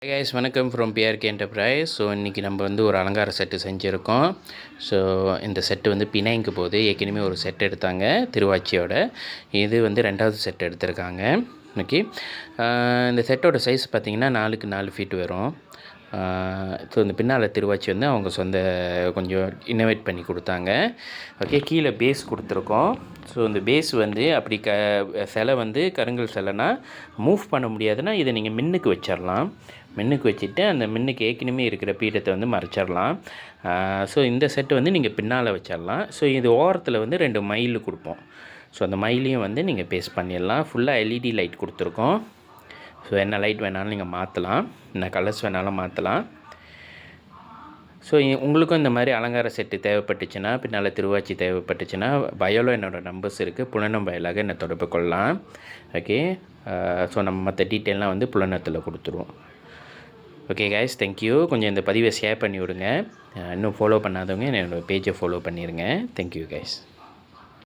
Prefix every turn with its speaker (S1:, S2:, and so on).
S1: Hey guys, வணக்கம் from BRK enterprise. So இன்றைக்கி நம்ம வந்து ஒரு அலங்கார செட்டு செஞ்சுருக்கோம். ஸோ இந்த செட்டு வந்து பிணைங்கு போது ஏற்கனவே ஒரு செட் எடுத்தாங்க திருவாச்சியோட. இது வந்து 2வது செட் எடுத்திருக்காங்க. ஓகே, இந்த செட்டோட சைஸ் பார்த்திங்கன்னா 4க்கு 4 ஃபீட் வரும். ஸோ இந்த பின்னால் திருவாச்சி வந்து அவங்க கொஞ்சம் இன்னோவேட் பண்ணி கொடுத்தாங்க. ஓகே, கீழே பேஸ் கொடுத்துருக்கோம். ஸோ இந்த பேஸ் வந்து அப்படி சிலை வந்து கருங்கல் சிலைனா மூவ் பண்ண முடியாதுன்னா இதை நீங்கள் மின்னுக்கு வச்சிடலாம். மின்னுக்கு வச்சுட்டு அந்த மின்னுக்கு ஏற்கனவே இருக்கிற பீடத்தை வந்து மறைச்சிடலாம். ஸோ இந்த செட்டு வந்து நீங்கள் பின்னால் வச்சிடலாம். ஸோ இது ஓரத்தில் வந்து 2 மயில் கொடுப்போம். ஸோ அந்த மயிலையும் வந்து நீங்கள் பேஸ்ட் பண்ணிடலாம். ஃபுல்லாக எல்இடி லைட் கொடுத்துருக்கோம். ஸோ என்ன லைட் வேணாலும் நீங்கள் மாற்றலாம், என்ன கலர்ஸ் வேணாலும் மாற்றலாம். ஸோ உங்களுக்கும் இந்த மாதிரி அலங்கார செட்டு தேவைப்பட்டுச்சுன்னா, பின்னால் திருவாச்சி தேவைப்பட்டுச்சுன்னா, பயோவில் என்னோடய நம்பர்ஸ் இருக்குது. புலனம் பயலாக என்னை தொடர்பு கொள்ளலாம். ஓகே, ஸோ நம்ம மற்ற டீட்டெயிலாம் வந்து புலனத்தில் கொடுத்துருவோம். Okay guys, thank you. கொஞ்சம் இந்த பதிவை ஷேர் பண்ணி விடுங்க. இன்னும் ஃபாலோ பண்ணாதவங்க என்னோடய பேஜை ஃபாலோ பண்ணிடுங்க. Thank you guys.